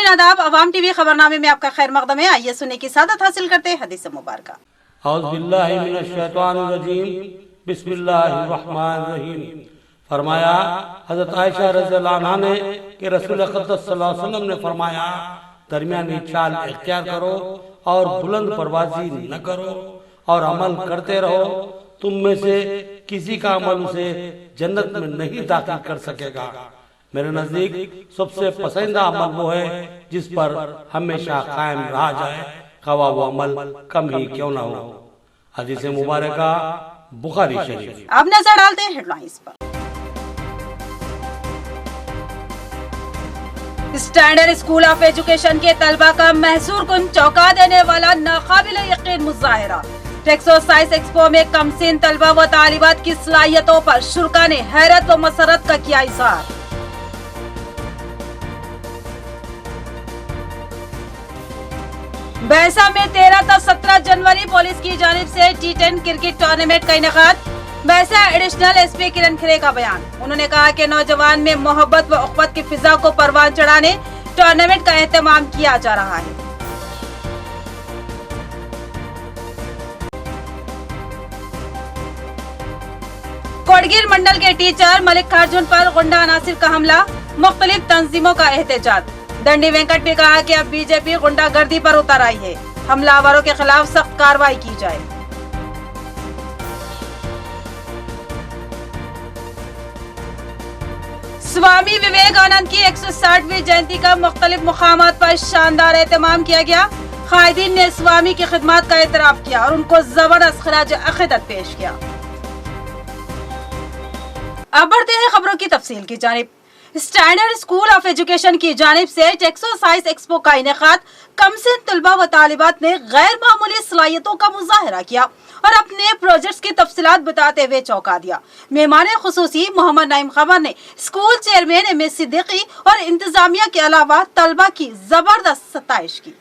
नाज़रीन आदाब, अवाम टीवी खबरनामे में आपका खैर मकदम है। आइए सुनने की सादत हासिल करते हैं हदीस मुबारक। बिस्मिल्लाहिर्रहमानिर्रहीम। फरमाया हज़रत आयशा रज़ियल्लाहु अन्हा ने कि रसूल अक़दस सल्लल्लाहु अलैहि वसल्लम ने फरमाया, दरमियानी चाल इख्तियार करो और बुलंद परवाज़ी न करो और अमल करते रहो। तुम में से किसी का अमल उसे जन्नत में नहीं दाखिल कर सकेगा। मेरे नज़दीक सबसे पसंदीदा अमल वो है जिस पर हमेशा कायम रहा जाए, खवा वो अमल कम ही क्यों ना हो। हदीस मुबारक बुखारी शरीफ। अब नजर डालते हैं हेडलाइंस पर। स्टैंडर्ड स्कूल ऑफ एजुकेशन के तलबा का महसूर कुन चौंका देने वाला नाकाबिल यकीन मुजाहिरा। टेक्सोसाइज एक्सपो में कमसिन तलबा व तालिबात की सलाहियतों पर शुरा ने हैरत व मसरत का किया इज़हार। बैसा में 13 से 17 जनवरी पुलिस की जानिब से T10 क्रिकेट टूर्नामेंट का इनेकाद। बैसा एडिशनल एसपी किरण खरे का बयान। उन्होंने कहा कि नौजवान में मोहब्बत व उख्वत की फिजा को परवान चढ़ाने टूर्नामेंट का एहतमाम किया जा रहा है। कोडगिर मंडल के टीचर मल्लिकार्जुन पर गुंडा अनासिर का हमला, मुख्तलिफ तंजीमों का एहतजाज। दंडी वेंकट ने कहा कि अब बीजेपी गुंडागर्दी पर उतर आई है, हमलावरों के खिलाफ सख्त कार्रवाई की जाए। स्वामी विवेकानंद की 160वीं जयंती का मुख्तलिफ मुकामात पर शानदार एहतमाम किया गया। कायदीन ने स्वामी की खिदमत का एतराफ किया और उनको जबरदस्त खराज अकीदत पेश किया। अब बढ़ते हैं खबरों की तफसील की जानिब। स्टैंडर्ड स्कूल ऑफ एजुकेशन की जानिब से टेक्सोसाइज एक्सपो का इनेकाद कमसिन तलबा व तालिबात ने गैर मामूली सलाहियतों का मुजाहरा किया और अपने प्रोजेक्ट्स की तफसीलात बताते हुए चौंका दिया। मेहमान खुसूसी मोहम्मद नईम खबर ने school chairman M S Siddiqui और इंतजामिया के अलावा तलबा की जबरदस्त सताइश की।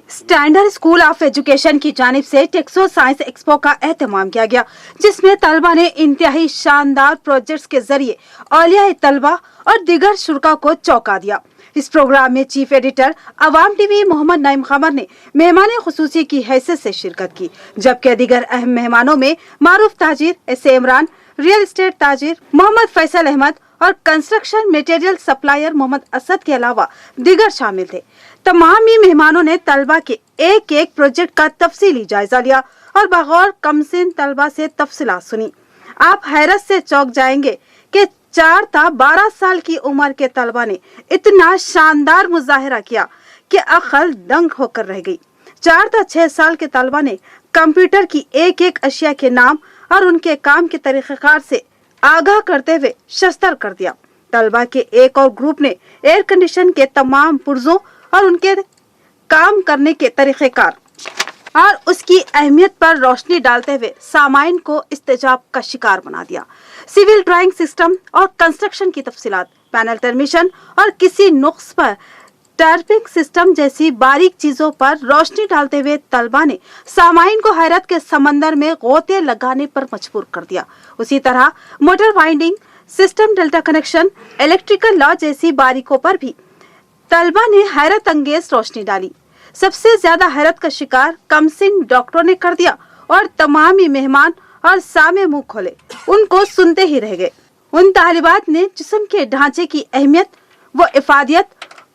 स्टैंडर्ड स्कूल ऑफ एजुकेशन की जानिब से टेक्सोसाइंस एक्सपो का एहतमाम किया गया, जिसमें तलबा ने इंतहाई शानदार प्रोजेक्ट्स के जरिए औलिया तलबा और दीगर शुरा को चौंका दिया। इस प्रोग्राम में चीफ एडिटर अवाम टीवी मोहम्मद नईम खबर ने मेहमान खुसूसी की हैसियत से शिरकत की, जबकि दीगर अहम मेहमानों में मारूफ ताजिर एस इमरान, रियल एस्टेट ताजिर मोहम्मद फैसल अहमद और construction material supplier Mohammad Asad के अलावा दीगर शामिल थे। तमाम ही मेहमानों ने तलबा के एक एक प्रोजेक्ट का तफसीली जायजा लिया और बगौर कमसिन तलबा से तफसीलात सुनी। आप हैरत से चौंक जाएंगे कि 4 से 12 साल की उम्र के तलबा ने इतना शानदार मुजाहिरा किया कि अक्ल दंग होकर रह गई। 4 से 6 साल के तलबा ने कंप्यूटर की एक एक अशिया के नाम और उनके काम के तरीक़ेकार से आगाह करते हुए शस्तर कर दिया। तलबा के एक और ग्रुप ने एयर कंडीशन के तमाम पुर्जों और उनके काम करने के तरीक़ेकार और उसकी अहमियत पर रोशनी डालते हुए सामाइन को इस्तेजाब का शिकार बना दिया। सिविल ड्राइंग सिस्टम और कंस्ट्रक्शन की तफसीलात, पैनल टर्मिशन और किसी नुक्स पर टर्पिंग सिस्टम जैसी बारीक चीजों पर रोशनी डालते हुए तलबा ने सामाइन को हैरत के समंदर में गोते लगाने पर मजबूर कर दिया। उसी तरह motor winding system, delta connection, electrical law जैसी बारीकों पर भी तलबा ने हैरत अंगेज रोशनी डाली। सबसे ज्यादा हैरत का शिकार कमसिन डॉक्टरों ने कर दिया और तमाम ही मेहमान और सामे मुंह खोले, उनको सुनते ही रह गए। उन तालिबात ने जिस्म के ढांचे की अहमियत व इफादियत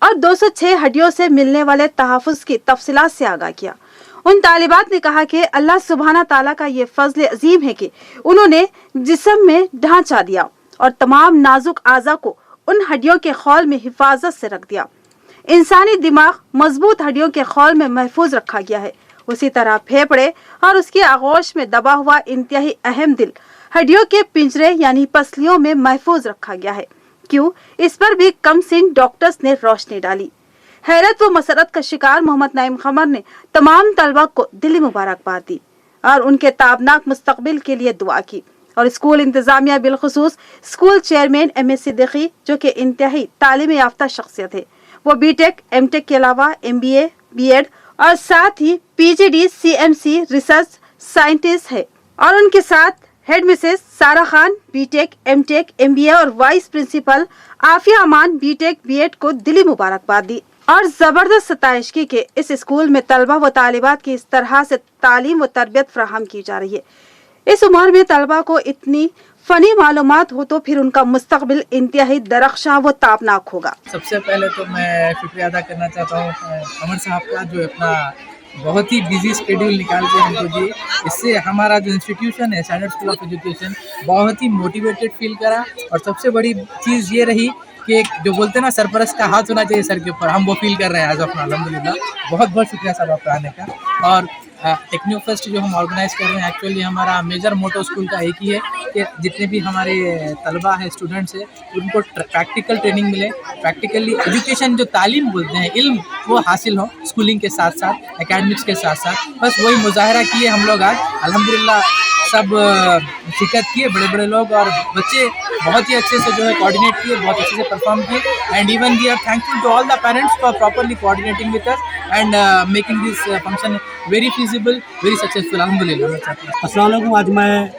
और 206 हड्डियों से मिलने वाले तहफ़्फ़ुज़ की तफसीलात से आगाह किया। उन तालिबात ने कहा कि अल्लाह सुब्हाना ताला का ये फजल अजीम है कि उन्होंने जिस्म में ढांचा दिया और तमाम नाजुक आज़ा को उन हड्डियों के खौल में हिफाजत से रख दिया। इंसानी दिमाग मजबूत हड्डियों के खौल में महफूज रखा गया है। उसी तरह फेफड़े और उसकी आगोश में दबा हुआ इंतहाई अहम दिल हड्डियों के पिंजरे यानी पसलियों में महफूज रखा गया है। क्यों, इस पर भी कमसिन डॉक्टर्स ने रोशनी डाली। हैरत व मसरत का शिकार मोहम्मद नईम खमर ने तमाम तलबा को दिली मुबारकबाद दी और उनके ताबनाक मुस्तकबिल के लिए दुआ की। और स्कूल इंतजामिया बिलखुसूस school chairman M S Siddiqui, जो कि इंतहाई तालीम याफ्ता शख्सियत है, वो बीटेक एमटेक के अलावा MBA BEd और साथ ही PGD CMC रिसर्च साइंटिस्ट है। और उनके साथ हेड मिसेस सारा खान बीटेक एमटेक MBA और वाइस प्रिंसिपल आफिया अमान बीटेक BEd को दिली मुबारकबाद दी। और ज़बरदस्त सताइशगी के इस स्कूल में तलबा व तालिबात की इस तरह से तालीम व तरबियत फराहम की जा रही है। इस उम्र में तलबा को इतनी फ़नी मालूमात हो तो फिर उनका मुस्तकबिल इंतहाई दरख्शां व ताबनाक होगा। सबसे पहले तो मैं शुक्रिया अदा करना चाहता हूँ अमर साहब का, जो अपना बहुत ही बिजी शेड्यूल निकाल के हमको दिए। इससे हमारा जो इंस्टीट्यूशन है स्टैंडर्ड स्कूल ऑफ एजुकेशन बहुत ही मोटिवेटेड फील करा। और सबसे बड़ी चीज़ ये रही कि जो बोलते हैं ना, सरपरस्त का हाथ होना चाहिए सर के ऊपर, हम वो फील कर रहे हैं आज अपना अल्हम्दुलिल्लाह। बहुत बहुत शुक्रिया साहब आपका आने का। और टेक्नो फेस्ट जो हम ऑर्गेनाइज कर रहे हैं, एक्चुअली हमारा मेजर मोटो स्कूल का एक ही है कि जितने भी हमारे तलबा है, स्टूडेंट्स है, उनको प्रैक्टिकल ट्रेनिंग मिले, प्रैक्टिकली एजुकेशन जो तालीम बोलते हैं, इल्म, वो हासिल हो स्कूलिंग के साथ साथ, एकेडमिक्स के साथ साथ। बस वही मुजाहरा किए हम लोग आज अल्हम्दुलिल्लाह। सब शिरकत किए बड़े बड़े लोग, और बच्चे बहुत ही अच्छे से जो है कोऑर्डिनेट किए, बहुत अच्छे से परफॉर्म किए। And even we are thankful to all the parents for properly coordinating with us and making this function very feasible, very successful अल्हम्दुलिल्लाह। अस्सलाम वालेकुम। आज मैं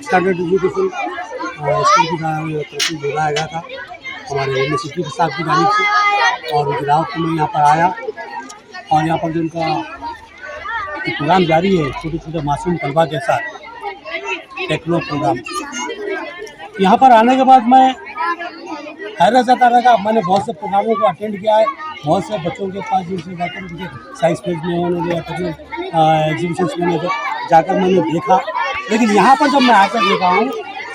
स्टैंडर्ड एजुकेशन स्कूल की तरफ बुलाया गया था हमारे यूनिवर्सिटी स्टाफ की जानिब से, और उनकी दावत में यहाँ पर आया। और यहाँ पर जो उनका प्रोग्राम जारी है छोटे छोटे मासूम तलबा के साथ टेक्नो प्रोग्राम, यहाँ पर आने के बाद मैं हैरत जाता रहा। मैंने बहुत से प्रोग्रामों को अटेंड किया है, बहुत से बच्चों के पास जिनसे जाकर उनके साइंस फेज में होने या टेक्नो एग्जीबिशंस में जाकर मैंने देखा। लेकिन यहाँ पर जब मैं आकर देखा हूँ,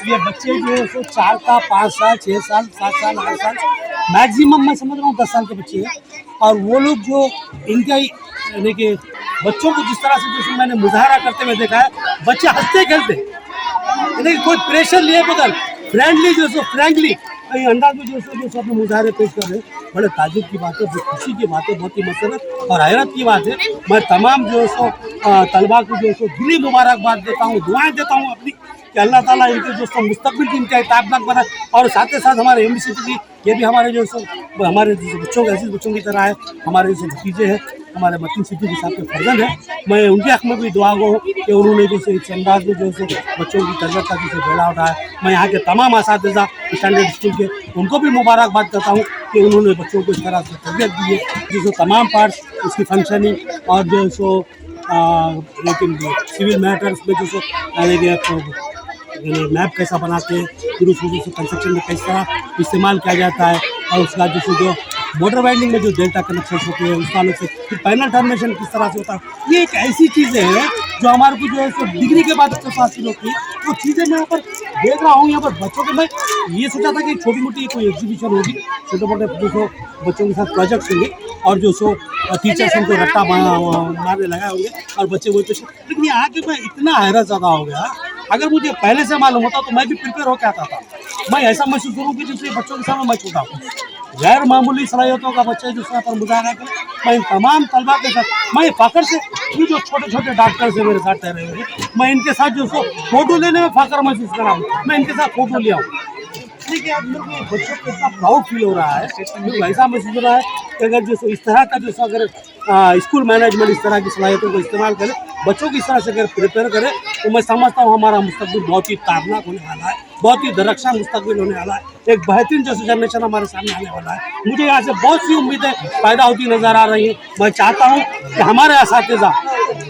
ये बच्चे जो है सो 4 का 5 साल 6 साल 7 साल 8 साल मैक्सिमम मैं समझ रहा हूँ 10 साल के बच्चे हैं। और वो लोग जो इनका यानी कि बच्चों को जिस तरह से जो मैंने मुजाहरा करते हुए देखा है, बच्चे हंसते खेलते, यानी कोई प्रेशर लिए बगैर फ्रेंडली जो सो फ्रेंकली अंदाज में जो अपने मुजाहरे पेश कर रहे हैं, बड़े ताजुब की बात है, बहुत खुशी की बात है, बहुत ही मसरत और हैरत की बात है। मैं तमाम जो सो तलबा को जो सो दिली मुबारकबाद देता हूँ, दुआएं देता हूँ अपनी कि अल्लाह ताला इनके जो सो मुस्तकबिल की इनका ताबनाक बना। और साथ ही साथ हमारे यूनिवर्सिटी की ये भी हमारे जो सो हमारे बच्चों के ऐसे बच्चों की तरह है, हमारे जैसे भतीजे हैं, हमारे मतीन सिटी के साथ के फर्जंद है। मैं उनके हक़ में भी दुआ गो कि उन्होंने जैसे इस अंदाज में जो है बच्चों की तरबियत का जैसे बेड़ा उठाया। मैं यहाँ के तमाम असातिज़ा स्टैंडर्ड स्कूल के उनको भी मुबारकबाद करता हूँ कि उन्होंने बच्चों को इस तरह से तरबियत दी है, जिसको तमाम पार्ट्स उसकी फंक्शनिंग और जो सो लेकिन सिविल मैटर्स में जो सो मैप कैसा बनाते हैं, फिर उसको जो कंस्ट्रक्शन में किस तरह इस्तेमाल किया जाता है, और उसका जो मोटर वाइंडिंग में जो डेल्टा कनेक्शन होते हैं उसका अलग से, फिर पैनल टर्मिनेशन किस तरह से होता है। ये एक ऐसी चीज़ें हैं जो हमारे को जो है सो डिग्री के बाद उसके हासिल होती है। वो चीज़ें मैं यहाँ पर देख रहा हूँ। यहाँ पर बच्चों के, मैं ये सोचा था कि छोटी मोटी कोई एग्जीबिशन होगी, छोटे मोटे जो सो बच्चों के साथ प्रोजेक्ट्स होंगे, और जो सो टीचर्स उनको रट्टा मारने लगाए होंगे और बच्चे वो पेश। लेकिन यहाँ के मैं इतना हैरत ज़्यादा हो गया, अगर मुझे पहले से मालूम होता तो मैं भी प्रिपेयर होकर आता था। मैं ऐसा महसूस करूँ कि जैसे बच्चों के सामने मैं छूटा हूँ, गैर मामूली सलाहियतों का बच्चा जिस तरह पर मुजाहरा करे। मैं इन तमाम तलबा के साथ, मैं फ़ख्र से, ये जो छोटे छोटे डॉक्टर से मेरे साथ ठहरे हुए, मैं इनके साथ जो सो फोटो लेने में फ़ख्र महसूस कर रहा हूँ। मैं इनके साथ फोटो लिया हूँ, इसलिए आज मेरे को बच्चों को इतना प्राउड फील हो रहा है, मुझे ऐसा महसूस हो रहा है कि अगर जो इस तरह का जो अगर स्कूल मैनेजमेंट इस तरह की सलाहियतों को इस्तेमाल करे, बच्चों की इस तरह से अगर प्रिपेयर करे, तो मैं समझता हूँ हमारा मुस्तकबिल बहुत ही ताबनाक होने वाला है, बहुत ही दरख्शां मुस्तकबिल होने वाला है, एक बेहतरीन जैसे जनरेशन हमारे सामने आने वाला है। मुझे यहाँ से बहुत सी उम्मीदें पैदा होती नज़र आ रही हैं। मैं चाहता हूँ कि हमारे असातिज़ा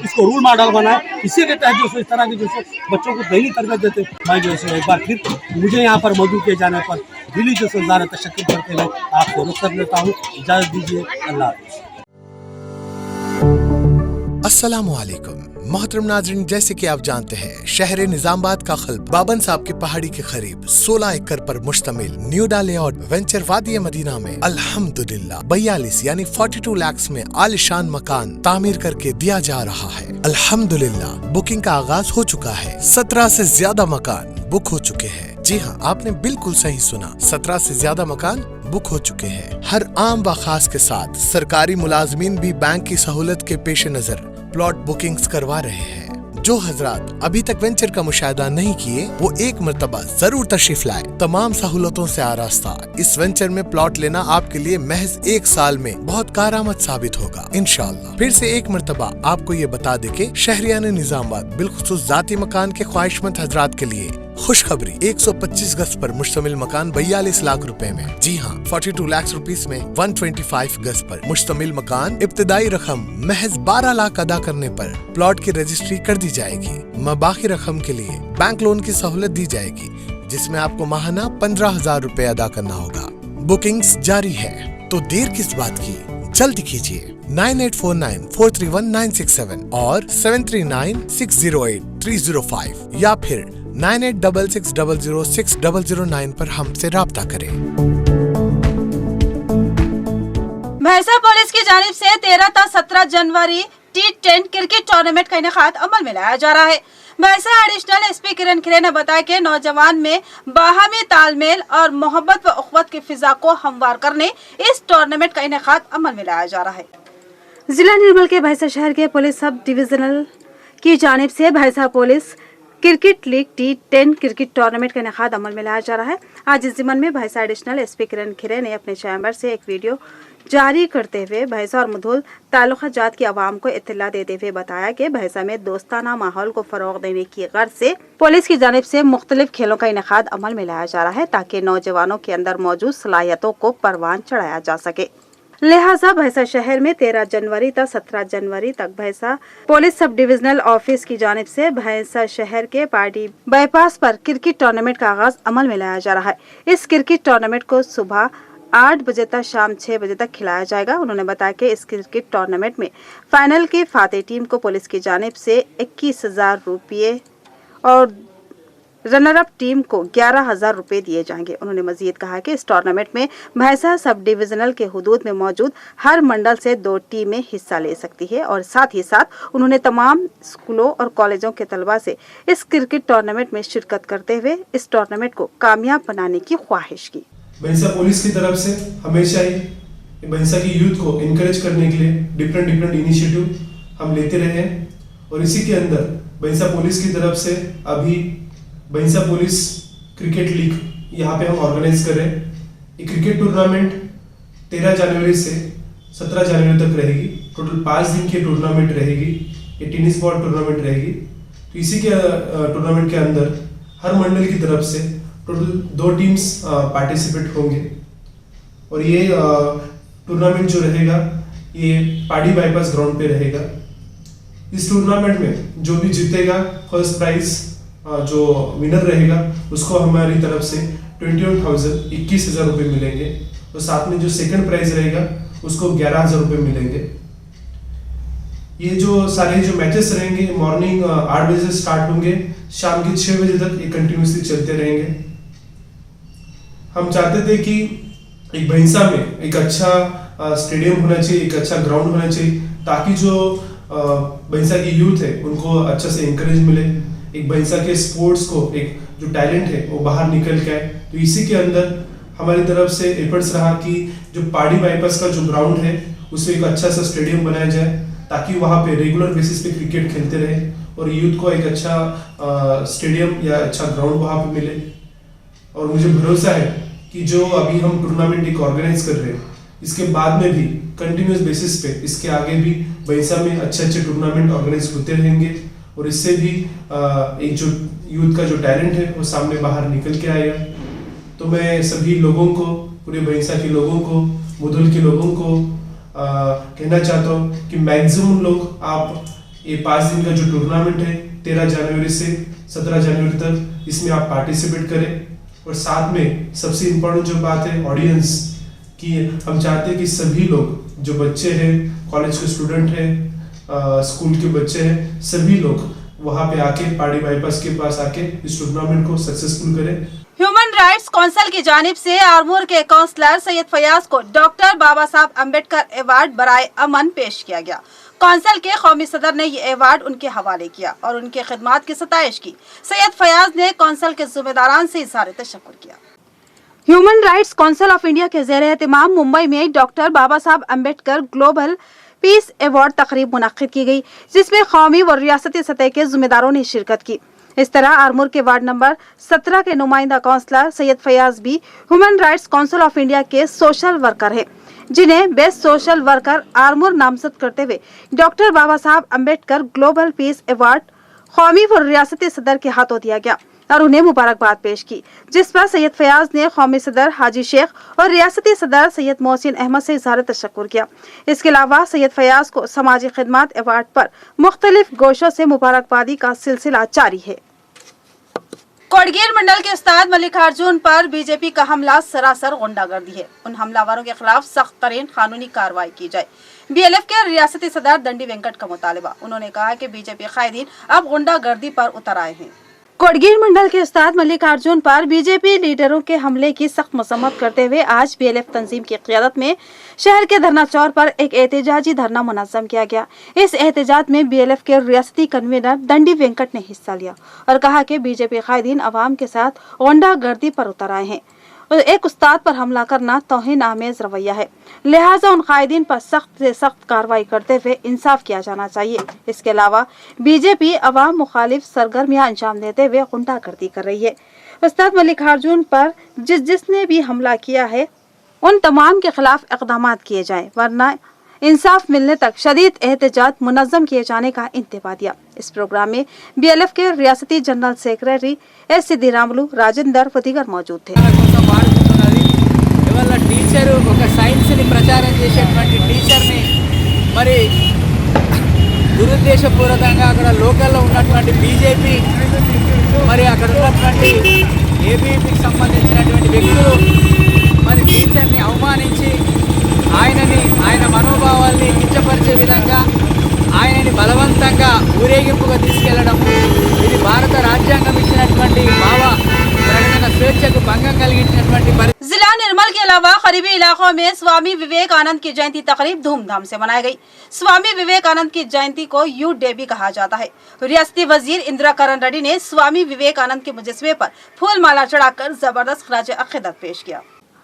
इसको रूल मॉडल बनाए, इसी के तहत जो इस तरह की जो बच्चों को दीनी तरबियत देते। मैं जो है एक बार फिर मुझे यहाँ पर मौजूद किए जाने पर दिली जो ज़ारा तशक्कुर करते हुए आपको रुख़्सत लेता हूँ। इजाज़त दीजिए, अल्लाह हाफ़िज़। अस्सलामु अलैकुम मोहतरम नाज़रीन, जैसे कि आप जानते हैं शहर निजामाबाद का क़ल्ब बाबन साहब के पहाड़ी के करीब 16 एकड़ पर मुश्तमिल न्यू लेआउट वेंचर वादी मदीना में अल्हम्दुलिल्लाह 42 यानी 42 लाख में आलिशान मकान तामीर करके दिया जा रहा है। अल्हम्दुलिल्लाह बुकिंग का आगाज हो चुका है। 17 से ज्यादा मकान बुक हो चुके हैं। जी हाँ, आपने बिल्कुल सही सुना, 17 से ज्यादा मकान बुक हो चुके हैं। हर आम व खास के साथ सरकारी मुलाजमीन भी बैंक की सहूलत के पेश नजर प्लॉट बुकिंग्स करवा रहे हैं। जो हजरात अभी तक वेंचर का मुशाहिदा नहीं किए, वो एक मर्तबा जरूर तशरीफ लाए। तमाम सहूलतों से आरास्ता इस वेंचर में प्लॉट लेना आपके लिए महज 1 साल में बहुत कारआमद साबित होगा इंशाअल्लाह। फिर से एक मर्तबा आपको ये बता दे कि शहरियान निजामाबाद बिलखुसूस जाती मकान के ख्वाहिशमंद हजरात के लिए खुशखबरी 125 गज पर मुश्तमिल मकान 42 लाख रुपए में। जी हाँ, 42 लाख रुपीस में 125 गज पर मुश्तमिल मकान। इब्तिदाई रकम महज 12 लाख अदा करने पर प्लॉट की रजिस्ट्री कर दी जाएगी। बाकी रकम के लिए बैंक लोन की सहूलत दी जाएगी, जिसमें आपको माहाना 15,000 रुपए अदा करना होगा। बुकिंग्स जारी है, तो देर किस बात की, जल्दी कीजिए। 9849431967 और 7396083005 या फिर 9866006009 पर हमसे राब्ता करें। भैंसा पुलिस की जानिब से 13 था 17 जनवरी T10 क्रिकेट टूर्नामेंट का इनेकाद अमल में लाया जा रहा है। भैंसा एडिशनल एसपी किरण खिरे ने बताया कि नौजवान में बाहमी तालमेल और मोहब्बत व उखवत की फिजा को हमवार करने इस टूर्नामेंट का इनेकाद अमल में लाया जा रहा है। जिला निर्मल के भैंसा शहर के पुलिस सब डिविजनल की जानिब से भैंसा police cricket league T10 cricket tournament का इनेकाद अमल में लाया जा रहा है। आज इस ज़िमन में भैंसा एडिशनल एसपी किरण खिरे ने अपने चैम्बर से एक वीडियो जारी करते हुए भैंसा और मुधोल ताल्लुक़ात जात की आवाम को इत्तला देते हुए बताया कि भैंसा में दोस्ताना माहौल को फ़रोग़ देने की गर्ज से पुलिस की जानिब से मुख्तलिफ खेलों का इनेकाद अमल में लाया जा रहा है, ताकि नौजवानों के अंदर मौजूद सलाहियतों को परवान चढ़ाया जा सके। लिहाजा भैंसा शहर में 13 जनवरी तक 17 जनवरी तक भैंसा पुलिस सब डिविजनल ऑफिस की जानिब से भैंसा शहर के पार्टी बाईपास पर क्रिकेट टूर्नामेंट का आगाज अमल में लाया जा रहा है। इस क्रिकेट टूर्नामेंट को सुबह 8 बजे तक शाम 6 बजे तक खिलाया जाएगा। उन्होंने बताया कि इस क्रिकेट टूर्नामेंट में फाइनल की फातेह टीम को पुलिस की जानिब से 21,000 रुपये और रनर अप टीम को 11,000 रुपये दिए जाएंगे। उन्होंने मजीद कहा कि इस टूर्नामेंट में भैंसा सब डिविजनल के हुदूद में मौजूद हर मंडल से 2 टीमें हिस्सा ले सकती है और साथ ही साथ उन्होंने तमाम स्कूलों और कॉलेजों के तलबा से इस क्रिकेट टूर्नामेंट में शिरकत करते हुए इस टूर्नामेंट को कामयाब बनाने की ख्वाहिश की। भैंसा पुलिस की तरफ से हमेशा ही भैंसा की यूथ को इनकरेज करने के लिए डिफरेंट इनिशिएटिव हम लेते रहे हैं और इसी के अंदर भैंसा पुलिस की तरफ से अभी भैंसा पुलिस क्रिकेट लीग यहाँ पे हम ऑर्गेनाइज कर रहे हैं। ये क्रिकेट टूर्नामेंट 13 जनवरी से 17 जनवरी तक रहेगी। टोटल 5 दिन की टूर्नामेंट रहेगी। ये टेनिस बॉल टूर्नामेंट रहेगी। तो इसी के टूर्नामेंट के अंदर हर मंडल की तरफ से टोटल 2 टीम्स पार्टिसिपेट होंगे और ये टूर्नामेंट जो रहेगा ये पाड़ी बाईपास ग्राउंड पे रहेगा। इस टूर्नामेंट में जो भी जीतेगा फर्स्ट प्राइज जो विनर रहेगा उसको हमारी तरफ से 21,000 रुपये मिलेंगे और साथ में जो सेकंड प्राइज रहेगा उसको 11,000 रुपये मिलेंगे। ये जो सारे जो मैचेस रहेंगे मॉर्निंग 8 बजे से स्टार्ट होंगे, शाम के 6 बजे तक ये कंटिन्यूसली चलते रहेंगे। हम चाहते थे कि एक भैंसा में एक अच्छा स्टेडियम होना चाहिए, एक अच्छा ग्राउंड होना चाहिए, ताकि जो भैंसा की यूथ है उनको अच्छा से इंकरेज मिले, एक भैंसा के स्पोर्ट्स को एक जो टैलेंट है वो बाहर निकल के आए। तो इसी के अंदर हमारी तरफ से एफर्ट्स रहा कि जो पाड़ी बाईपास का जो ग्राउंड है उसे एक अच्छा सा स्टेडियम बनाया जाए, ताकि वहाँ पे रेगुलर बेसिस पे क्रिकेट खेलते रहे और यूथ को एक अच्छा स्टेडियम या अच्छा ग्राउंड वहाँ पे मिले। और मुझे भरोसा है कि जो अभी हम टूर्नामेंट एक ऑर्गेनाइज कर रहे हैं इसके बाद में भी कंटिन्यूस बेसिस पे इसके आगे भी भैंसा में अच्छे टूर्नामेंट ऑर्गेनाइज होते रहेंगे और इससे भी एक जो यूथ का जो टैलेंट है वो सामने बाहर निकल के आएगा। तो मैं सभी लोगों को, पूरे भैंसा के लोगों को, मुधोल के लोगों को कहना चाहता हूँ कि मैक्सिमम लोग आप ये 5 दिन का जो टूर्नामेंट है 13 जनवरी से 17 जनवरी तक इसमें आप पार्टिसिपेट करें। और साथ में सबसे इम्पोर्टेंट जो बात है ऑडियंस की, हम चाहते हैं कि सभी लोग जो बच्चे हैं, कॉलेज के स्टूडेंट हैं, स्कूल के बच्चे हैं, सभी लोग वहाँ पे आके पाड़ी बाईपास के पास आके इस टूर्नामेंट को सक्सेसफुल करें। ह्यूमन राइट्स काउंसिल की जानिब से आरमूर के काउंसलर सैयद फयाज को डॉक्टर बाबा साहब अम्बेडकर अवार्ड बराए अमन पेश किया गया। काउंसिल के कौमी सदर ने ये अवार्ड उनके हवाले किया और उनके खिदमात की सताइश की। सैयद फयाज ने काउंसिल के जिम्मेदारान से इज़हार तशक्कुर किया। Human rights council of India के ज़ेर एहतमाम मुंबई में डॉक्टर बाबा Saheb Ambedkar global peace award तकरीब मुनक्किद की गई, जिसमें कौमी व रियासती सतह के जिम्मेदारों ने शिरकत की। इस तरह आरमूर के वार्ड नंबर 17 के नुमाइंदा काउंसलर सैयद फयाज भी human rights council of India के सोशल वर्कर है, जिन्हें बेस्ट सोशल वर्कर आरमूर नामजद करते हुए डॉक्टर बाबा Saheb Ambedkar global peace award कौमी व रियासती सदर के हाथों दिया गया। और उन्हें मुबारकबाद पेश की, जिस पर सैयद फयाज ने कौमी सदर हाजी शेख और रियासती सदर सैयद मोहसिन अहमद से इज़हार तशक्कुर किया। इसके अलावा सैयद फयाज को समाजी खिदमत अवार्ड पर मुख्तलिफ गोशों से मुबारकबादी का सिलसिला जारी है। कोटगीर मंडल के उस्ताद मल्लिकार्जुन पर बीजेपी का हमला सरासर गुंडागर्दी है। उन हमलावरों के खिलाफ सख्त तरीन कानूनी कार्रवाई की जाए। बीएलएफ के रियासती सदर दंडी वेंकट का मुतालबा। उन्होंने कहा कि बीजेपी कायदीन अब गुंडागर्दी पर उतर आए हैं। कोटगीर मंडल के उस्ताद मल्लिकार्जुन पर बीजेपी लीडरों के हमले की सख्त मसम्मत करते हुए आज बीएलएफ तंजीम की क़ियादत में शहर के धरना चौक पर एक एहतजाजी धरना मुनज़्ज़म किया गया। इस एहतजाज में बीएलएफ के रियासती कन्वीनर दंडी वेंकट ने हिस्सा लिया और कहा कि बीजेपी कायदीन अवाम के साथ गुंडागर्दी पर उतर आए हैं। एक उस्ताद पर हमला करना तौहीन आमेज रवैया है, लिहाजा उन कायदीन पर सख्त से सख्त कार्रवाई करते हुए इंसाफ किया जाना चाहिए। इसके अलावा बीजेपी अवाम मुखालिफ सरगर्मियां अंजाम देते हुए गुंडागर्दी कर रही है। उस्ताद मल्लिकार्जुन पर जिसने भी हमला किया है उन तमाम के खिलाफ इक़दामात किए जाएं, वरना इंसाफ मिलने तक शदीद एहतजाज मुनज़्ज़म किए जाने का इंतबा दिया। इस प्रोग्राम में बीएलएफ के रियासती जनरल सेक्रेटरी एस सिद्धिरामुलु, राजेंदर व दीगर मौजूद थे। ఇవాళ టీచరు ఒక సైన్స్ని ప్రచారం చేసేటువంటి టీచర్ని మరి దురుద్దేశపూర్వకంగా అక్కడ లోకల్లో ఉన్నటువంటి బీజేపీ మరి అక్కడ ఉన్నటువంటి ఏబీపీకి సంబంధించినటువంటి వ్యక్తులు మరి టీచర్ని అవమానించి ఆయన మనోభావాల్ని కించపరిచే విధంగా ఆయనని బలవంతంగా ఊరేగింపుగా తీసుకెళ్లడం ఇది భారత రాజ్యాంగం ఇచ్చినటువంటి భావ ప్రకటన స్వేచ్ఛకు భంగం కలిగించినటువంటి जिला निर्मल के अलावा करीबी इलाकों में स्वामी विवेकानंद की जयंती तकरीब धूमधाम से मनाई गई। स्वामी विवेकानंद की जयंती को यूथ डे भी कहा जाता है। रियासती वजीर इंदिरा करण रेड्डी ने स्वामी विवेकानंद के मुजस्समे पर फूल माला चढ़ाकर जबरदस्त खराज अकीदत पेश किया।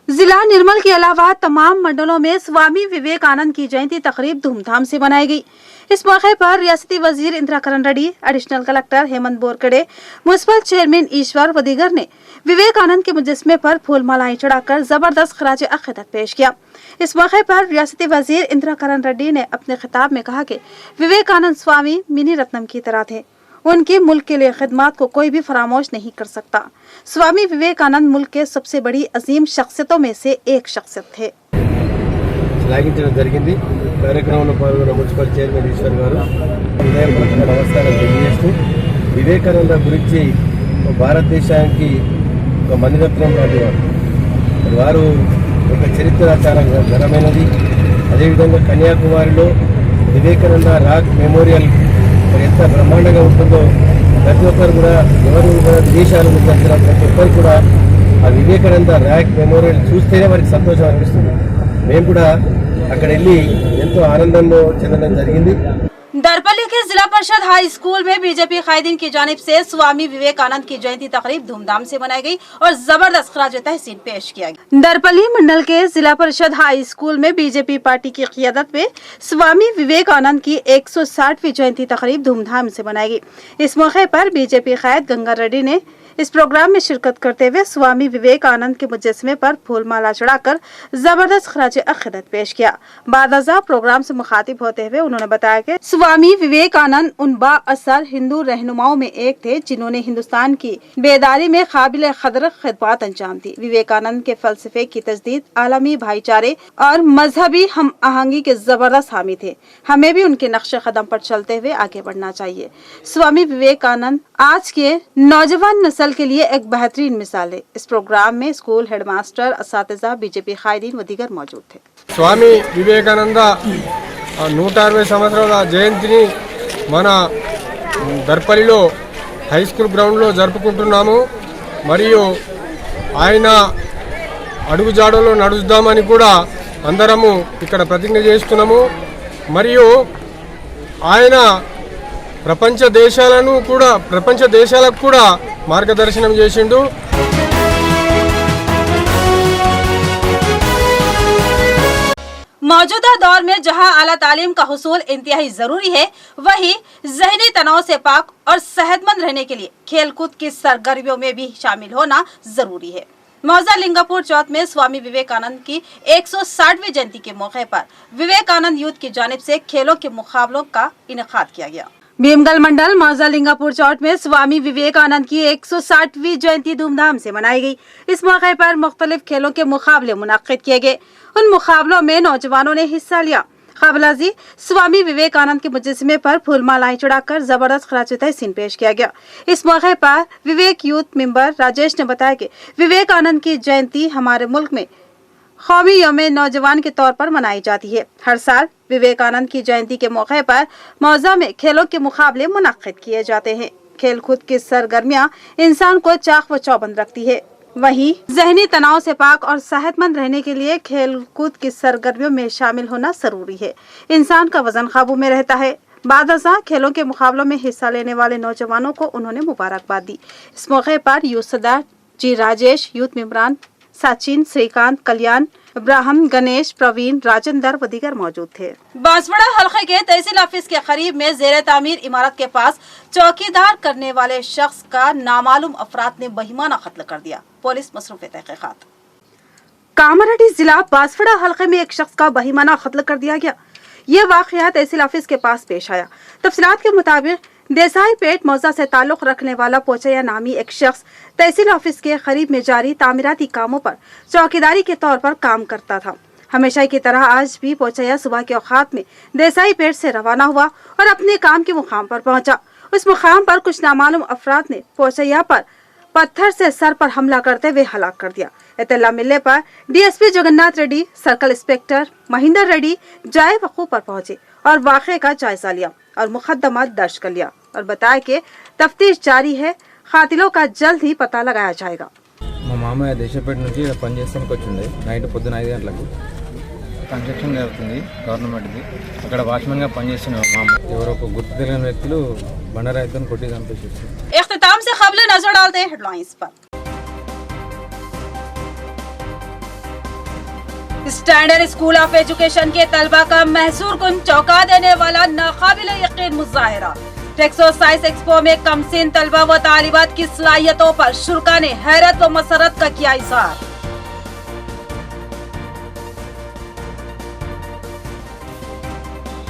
जिला निर्मल के अलावा तमाम मंडलों में स्वामी विवेकानंद की जयंती तकरीब धूमधाम से मनाई गई। इस मौके पर रियासती वजीर Indira Karan Reddy, additional collector Hemant Borkade, municipal chairman Ishwar व दीगर ने विवेकानंद के मुजस्समे पर फूल मालाएं चढ़ाकर जबरदस्त खराज अकीदत पेश किया। इस मौके पर रियासती वजीर इंदिरा करण रेड्डी ने अपने खिताब में कहा कि विवेकानंद स्वामी मिनी रत्नम की तरह थे। उनकी मुल्क के लिए खिदमत को कोई भी फरामोश नहीं कर सकता। स्वामी विवेकानंद मुल्क के सबसे बड़ी अजीम शख्सियतों में से एक शख्सियत थे। కార్యక్రమంలో పాల్గొన్న మున్సిపల్ చైర్మన్ ఈశ్వర్ గారు నమస్కారం తెలియజేస్తూ వివేకానంద గురించి భారతదేశానికి ఒక మణిరత్నం లాంటి వారు ఒక చరిత్ర చాలా ఘనమైనది. అదేవిధంగా కన్యాకుమారిలో వివేకానంద రాక్ మెమోరియల్ ఎంత బ్రహ్మాండంగా ఉంటుందో ప్రతి ఒక్కరు కూడా ఎవరు విదేశాల నుంచి వచ్చిన ప్రతి ఒక్కరు కూడా ఆ వివేకానంద రాక్ మెమోరియల్ చూస్తేనే వారికి సంతోషం అనిపిస్తుంది. మేము కూడా అక్కడ వెళ్ళి ఎంతో ఆనందంలో చెందడం జరిగింది. दरपल्ली के जिला परिषद हाई स्कूल में बीजेपी कायदीन की जानिब से स्वामी विवेकानंद की जयंती तकरीब धूमधाम से मनाई गई और जबरदस्त खराज तहसीन पेश किया गया। दरपल्ली मंडल के जिला परिषद हाई स्कूल में बीजेपी पार्टी की क़ियादत में स्वामी विवेकानंद की 160वीं जयंती तकरीब धूमधाम से मनाई गई। इस मौके पर बीजेपी कायद गंगा रेड्डी ने इस प्रोग्राम में शिरकत करते हुए स्वामी विवेकानंद के मुजस्समे पर फूल माला चढ़ाकर जबरदस्त खराज अकीदत पेश किया। बादअज़ा प्रोग्राम से मुखातिब होते हुए उन्होंने बताया कि स्वामी विवेकानंद उन बाअसर हिंदू रहनुमाओं में एक थे जिन्होंने हिंदुस्तान की बेदारी में काबिल कदर खिदमत अंजाम दी। विवेकानंद के फलसफे की तजदीद, आलमी भाईचारे और मजहबी हम आहंगी के जबरदस्त हामी थे। हमें भी उनके नक्शे कदम पर चलते हुए आगे बढ़ना चाहिए। स्वामी विवेकानंद आज के नौजवान नस्ल के लिए एक बेहतरीन मिसाल है। इस प्रोग्राम में स्कूल हेडमास्टर, असातिज़ा, बीजेपी कायदीन व दीगर मौजूद थे। స్వామి వివేకానంద 160 సంవత్సరాల జయంతిని మన దర్పల్లిలో హై స్కూల్ గ్రౌండ్లో జరుపుకుంటున్నాము. మరియు ఆయన అడుగుజాడలో నడుద్దామని కూడా అందరము ఇక్కడ ప్రతిజ్ఞ చేస్తున్నాము. మరియు ఆయన ప్రపంచ దేశాలకు కూడా మార్గదర్శనం చేసిండు. मौजूदा दौर में जहां आला तालीम का हुसूल इंतहाई जरूरी है, वहीं ज़हनी तनाव से पाक और सेहतमंद रहने के लिए खेलकूद की सरगर्मियों में भी शामिल होना जरूरी है। मौजा लिंगापुर चौथ में स्वामी विवेकानंद की 160वीं जयंती के मौके पर विवेकानंद यूथ की जानिब से खेलों के मुकाबलों का इनेकाद किया गया। भीमगल मंडल मौजा लिंगापुर चौट में स्वामी विवेकानंद की 160वीं जयंती धूमधाम से मनाई गई। इस मौके पर मुख्तलिफ खेलों के मुकाबले मुनक्किद किए गए। उन मुकाबलों में नौजवानों ने हिस्सा लिया। क़ाबिल-ए-ज़िक्र स्वामी विवेकानंद के मुजस्समे पर फूल मालाएं चढ़ाकर जबरदस्त खिराज तहसीन पेश किया गया। इस मौके पर विवेक यूथ मेंबर राजेश ने बताया कि विवेकानंद की जयंती हमारे मुल्क में कौमी यौम नौजवान के तौर पर मनाई जाती है। हर साल विवेकानंद की जयंती के मौके पर मौजा में खेलों के मुकाबले मुनक्किद किए जाते हैं। खेल कूद की सरगर्मियां इंसान को चाक व चौबंद रखती है। वहीं जहनी तनाव से पाक और सेहतमंद रहने के लिए खेल कूद की सरगर्मियों में शामिल होना जरूरी है। इंसान का वजन काबू में रहता है। बादशाह खेलों के मुकाबलों में हिस्सा लेने वाले नौजवानों को उन्होंने मुबारकबाद दी। इस मौके पर यूथ सदर जी राजेश, यूथ मेंबरान सचिन, श्रीकांत, कल्याण, इब्राहिम, गणेश, प्रवीण, राजेंद्र व दीगर मौजूद थे। बांसवाड़ा हल्के के तहसील ऑफिस के करीब में जेर तामीर इमारत के पास चौकीदार करने वाले शख्स का नामालूम अफराद ने बहिमाना कत्ल कर दिया। पुलिस मसरूफ तहकीकात। कामारेड्डी जिला बांसवाड़ा हल्के में एक शख्स का बहिमाना कत्ल कर दिया गया। यह वाकया तहसील ऑफिस के पास पेश आया। तफसीलात के मुताबिक देसाई पेट मौजा से ताल्लुक रखने वाला पोचैया नामी एक शख्स तहसील ऑफिस के करीब में जारी तामीराती कामों पर चौकीदारी के तौर पर काम करता था। हमेशा की तरह आज भी पोचैया सुबह के औकात में देसाई पेट से रवाना हुआ और अपने काम के मुकाम पर पहुंचा। उस मुकाम पर कुछ नामालूम अफराद ने पोचैया पर पत्थर से सर पर हमला करते हुए हलाक कर दिया। इत्तला मिलने पर DSP Jagannath Reddy, circle inspector Mahendra Reddy जाए वक़ूफ पर पहुंचे और वाक़े का जायजा लिया और मुकदमा दर्ज कर लिया और बताया कि तफ्तीश जारी है। खातिलों का जल्द ही पता लगाया जाएगा। మా మామయ్య దేశపేట నుంచి ఇలా పని చేస్తానికి వచ్చిండే నైట్ పొద్దున 5 గంటలకు కన్స్ట్రక్షన్ జరుగుతుంది గవర్నమెంట్ది అక్కడ వాచ్మెన్గా పనిచేస్తున్న మా మామ ఎవరో ఒక గుర్తు తెలియని వ్యక్తులు బండరాయితో కొట్టి చంపేశారు। इख्तिताम से खबरें नजर डालते हैं हेडलाइंस पर। स्टैंडर्ड स्कूल ऑफ एजुकेशन के तलबा का महसूर कुन चौंका देने वाला नाकाबिल यकीन मुजाहिरा। टेक्सोसाइज एक्सपो में कमसिन तलबा व तालिबात की सलाहियतों पर शुरा ने हैरत व मसरत का किया इजहार।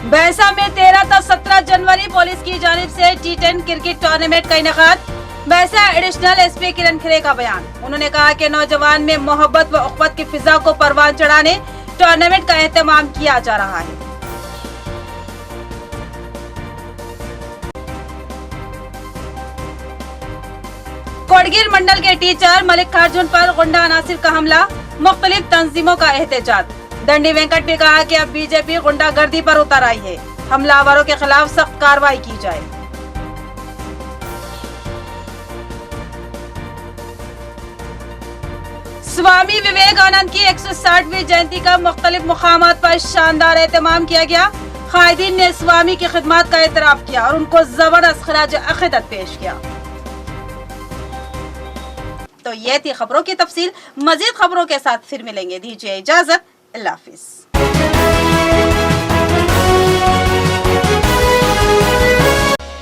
भैंसा में 13 से 17 जनवरी पुलिस की जानिब से T10 क्रिकेट टूर्नामेंट का इनेकाद। भैंसा एडिशनल एसपी किरण खरे का बयान। उन्होंने कहा कि नौजवान में मोहब्बत व उख्वत की फिजा को परवान चढ़ाने टूर्नामेंट का एहतमाम किया जा रहा है। कोटगीर मंडल के टीचर मल्लिकार्जुन पर गुंडा अनासिर का हमला, मुख्तलिफ तंजीमों का एहतजाज। दंडी वेंकट ने कहा कि अब बीजेपी गुंडागर्दी पर उतर आई है, हमलावरों के खिलाफ सख्त कार्रवाई की जाए। स्वामी विवेकानंद की 160वीं जयंती का मुख्तलिफ मुकामात पर शानदार एहतमाम किया गया। कायदीन ने स्वामी की खिदमत का एतराफ किया और उनको जबरदस्त खिराज अकीदत पेश किया। तो ये थी खबरों की तफसील। मजीद खबरों के साथ फिर मिलेंगे। दीजिए इजाजत। अल्लाह हाफिज।